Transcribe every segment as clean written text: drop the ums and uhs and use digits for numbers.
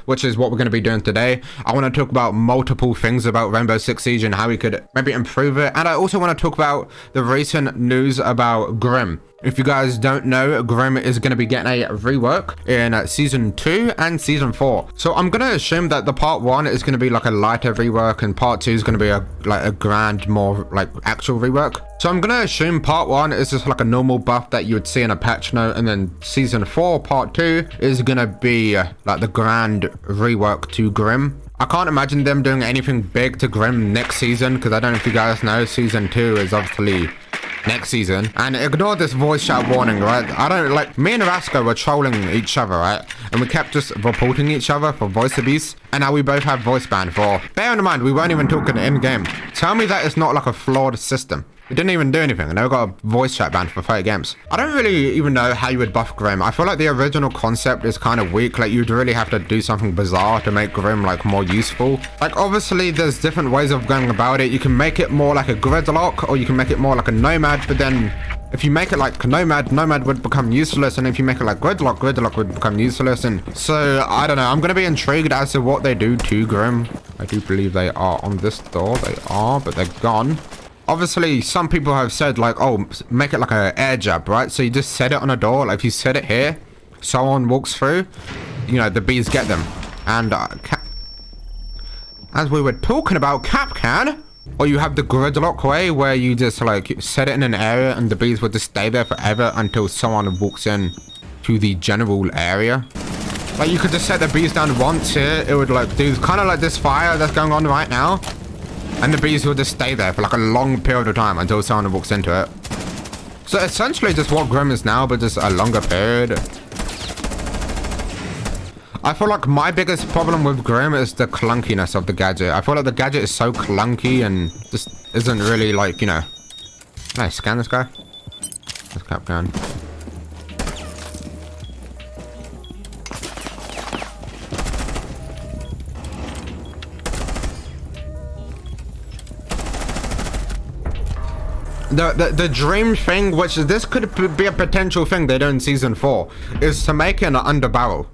which is what we're going to be doing today. I want to talk about multiple things about Rainbow Six Siege and how we could maybe improve it. And I also want to talk about the recent news about Grim. If you guys don't know, Grim is going to be getting a rework in season 2 and season 4. So I'm going to assume that the part 1 is going to be like a lighter rework and part 2 is going to be a grand, more like actual rework. So I'm going to assume part 1 is just like a normal buff that you would see in a patch note, and then season 4 part 2 is going to be like the grand rework to Grim. I can't imagine them doing anything big to Grim next season, because I don't know if you guys know, season 2 is obviously next season. And ignore this voice chat warning, right? I don't like, me and Rasco were trolling each other, right? And we kept just reporting each other for voice abuse, and now we both have voice ban for, bear in mind, we weren't even talking in game. Tell me that it's not like a flawed system. We didn't even do anything, and now we got a voice chat ban for 30 games. I don't really even know how you would buff Grim. I feel like the original concept is kind of weak. Like, you'd really have to do something bizarre to make Grim like more useful. Like, obviously there's different ways of going about it. You can make it more like a Gridlock, or you can make it more like a Nomad, but then if you make it like Nomad, Nomad would become useless, and if you make it like Gridlock, Gridlock would become useless. And so I don't know, I'm gonna be intrigued as to what they do to Grim. I do believe they are on this door. They are, but they're gone. Obviously, some people have said like, oh, make it like an air jab, right? So you just set it on a door. Like if you set it here, someone walks through, you know, the bees get them. And as we were talking about Kapkan, or you have the Gridlock way where you just like set it in an area and the bees would just stay there forever until someone walks in to the general area. Like you could just set the bees down once here. It would like do kind of like this fire that's going on right now. And the bees will just stay there for like a long period of time until someone walks into it. So essentially just what Grim is now, but just a longer period. I feel like my biggest problem with Grim is the clunkiness of the gadget. I feel like the gadget is so clunky and just isn't really like, you know. Can I scan this guy? This Kapkan. The dream thing, which this could be a potential thing they do in season 4, is to make an underbarrel.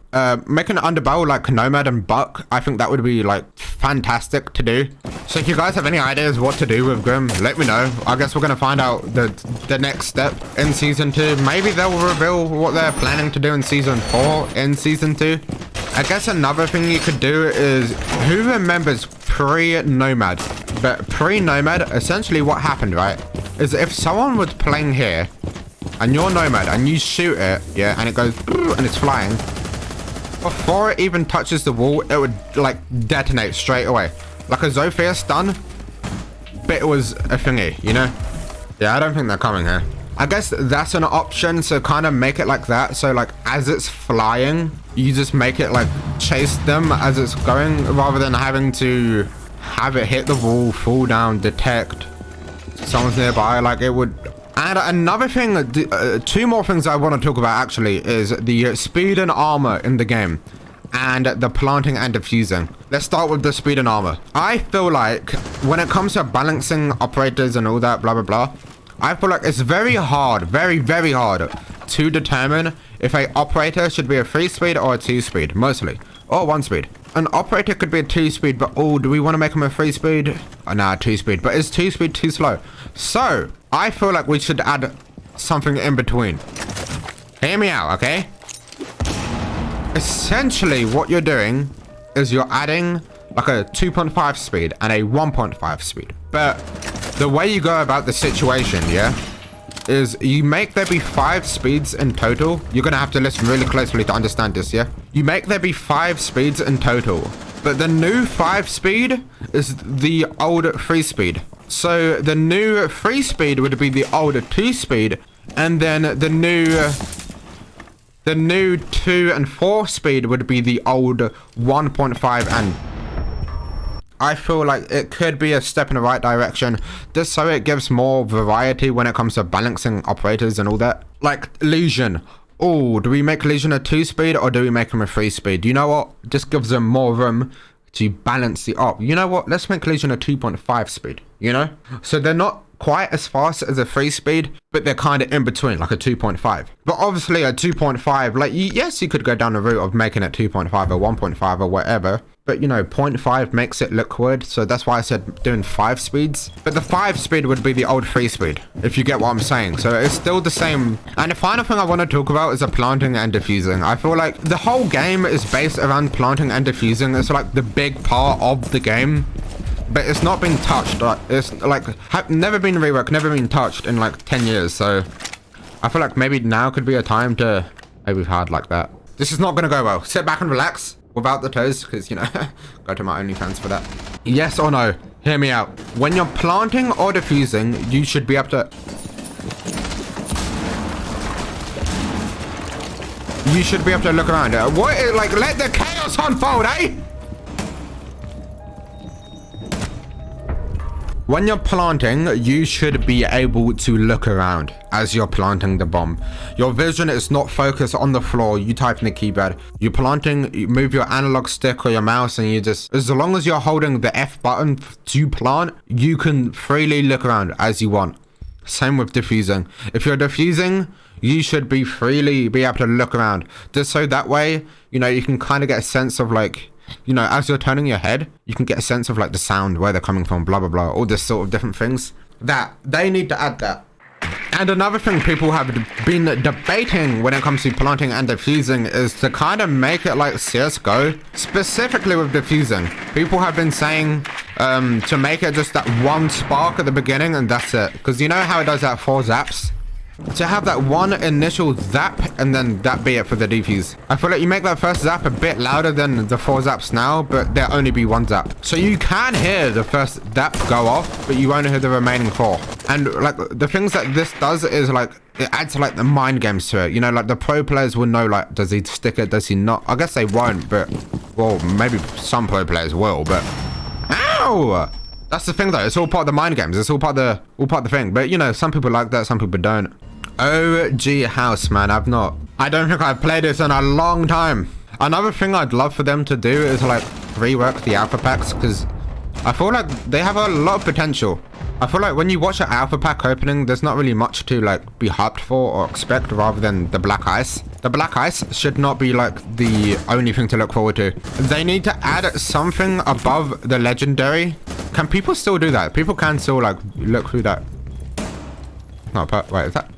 Make an underbarrel like Nomad and Buck. I think that would be like fantastic to do. So if you guys have any ideas what to do with Grim, let me know. I guess we're gonna find out the next step in season 2. Maybe they'll reveal what they're planning to do in season 4 in season 2. I guess another thing you could do is, who remembers pre-Nomad? But pre-Nomad, essentially what happened, right, is if someone was playing here and you're Nomad and you shoot it, yeah, and it goes and it's flying, before it even touches the wall, it would like detonate straight away. Like a Zofia stun, but it was a thingy, you know? Yeah, I don't think they're coming here. I guess that's an option, so kind of make it like that. So like as it's flying, you just make it like chase them as it's going, rather than having to have it hit the wall, fall down, detect someone's nearby. Like it would. And another thing, 2 more things I want to talk about actually is the speed and armor in the game and the planting and defusing. Let's start with the speed and armor. I feel like when it comes to balancing operators and all that blah blah blah, I feel like it's very hard, very hard to determine if a operator should be a 3-speed or a 2-speed, mostly, or 1-speed. An operator could be a 2-speed, but oh, do we want to make him a 3-speed? Oh, nah, 2-speed, but is 2-speed too slow? So I feel like we should add something in between. Hear me out, okay? Essentially what you're doing is you're adding like a 2.5 speed and a 1.5 speed. But the way you go about the situation, yeah, is you make there be 5 speeds in total. You're gonna have to listen really closely to understand this, yeah? You make there be 5 speeds in total, but the new 5 speed is the old 3 speed. So the new 3 speed would be the old 2 speed, and then the new 2 and 4 speed would be the old 1.5 and I feel like it could be a step in the right direction, just so it gives more variety when it comes to balancing operators and all that. Like Lesion. Oh, do we make Lesion a 2-speed or do we make him a 3-speed? You know what? Just gives them more room to balance the op. You know what? Let's make Lesion a 2.5 speed, you know? So they're not quite as fast as a 3-speed, but they're kind of in between, like a 2.5. But obviously a 2.5, like, yes, you could go down the route of making it 2.5 or 1.5 or whatever, but you know, 0.5 makes it look weird, so that's why I said doing 5 speeds. But the 5 speed would be the old 3 speed, if you get what I'm saying. So it's still the same. And the final thing I want to talk about is the planting and diffusing. I feel like the whole game is based around planting and diffusing. It's like the big part of the game, but it's not been touched. It's like never been reworked, never been touched in like 10 years. So I feel like maybe now could be a time to maybe hard like that. This is not going to go well. Sit back and relax. Without the toes, because, you know, go to my OnlyFans for that. Yes or no? Hear me out. When you're planting or diffusing, you should be able to... You should be able to look around. What? Like, let the chaos unfold, eh? When you're planting, you should be able to look around as you're planting the bomb. Your vision is not focused on the floor. You type in the keypad. You're planting, you move your analog stick or your mouse, and you just, as long as you're holding the F button to plant, you can freely look around as you want. Same with diffusing. If you're diffusing, you should be freely be able to look around. Just so that way, you know, you can kind of get a sense of like, you know, as you're turning your head, you can get a sense of like the sound, where they're coming from, blah, blah, blah, all this sort of different things. That, they need to add that. And another thing people have been debating when it comes to planting and diffusing is to kind of make it like CSGO, specifically with diffusing. People have been saying to make it just that one spark at the beginning and that's it. Because you know how it does that 4 zaps? To have that one initial zap and then that be it for the defuse. I feel like you make that first zap a bit louder than the 4 zaps now, but there'll only be 1 zap. So you can hear the first zap go off, but you won't hear the remaining 4. And like the things that this does is like, it adds like the mind games to it. You know, like the pro players will know like, does he stick it, does he not? I guess they won't, but well, maybe some pro players will, but ow! That's the thing though, it's all part of the mind games. It's all part of the thing. But you know, some people like that, some people don't. OG House, man, I don't think I've played this in a long time. Another thing I'd love for them to do is like rework the alpha packs, because I feel like they have a lot of potential. I feel like when you watch an alpha pack opening, there's not really much to like be hyped for or expect, rather than the black ice. The black ice should not be like the only thing to look forward to. They need to add something above the legendary. Can people still do that? People can still like look through that. Oh, wait, is that?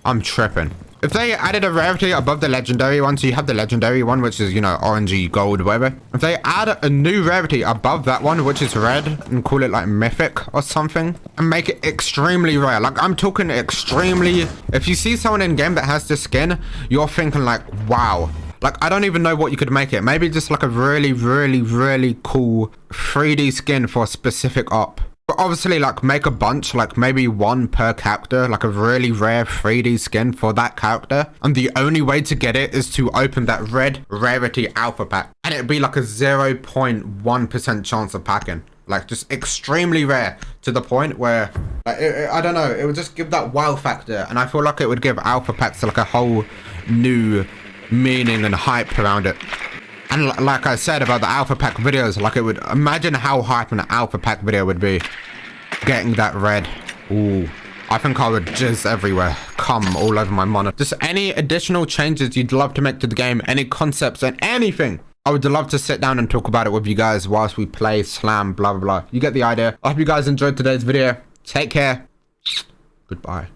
I'm tripping. If they added a rarity above the legendary one, so you have the legendary one, which is, you know, orangey, gold, whatever. If they add a new rarity above that one, which is red, and call it like mythic or something, and make it extremely rare. Like, I'm talking extremely... If you see someone in game that has this skin, you're thinking like, wow. Like, I don't even know what you could make it. Maybe just like a really, really, really cool 3D skin for a specific op. But obviously, like, make a bunch, like maybe 1 per character, like a really rare 3D skin for that character. And the only way to get it is to open that red rarity alpha pack. And it'd be like a 0.1% chance of packing. Like, just extremely rare to the point where, like, I don't know, it would just give that wow factor. And I feel like it would give alpha packs like a whole new meaning and hype around it. And like I said about the alpha pack videos, like it would, imagine how hype an alpha pack video would be. Getting that red. Ooh. I think I would jizz everywhere. Come all over my monitor. Just any additional changes you'd love to make to the game, any concepts and anything. I would love to sit down and talk about it with you guys whilst we play, slam, blah, blah, blah. You get the idea. I hope you guys enjoyed today's video. Take care. Goodbye.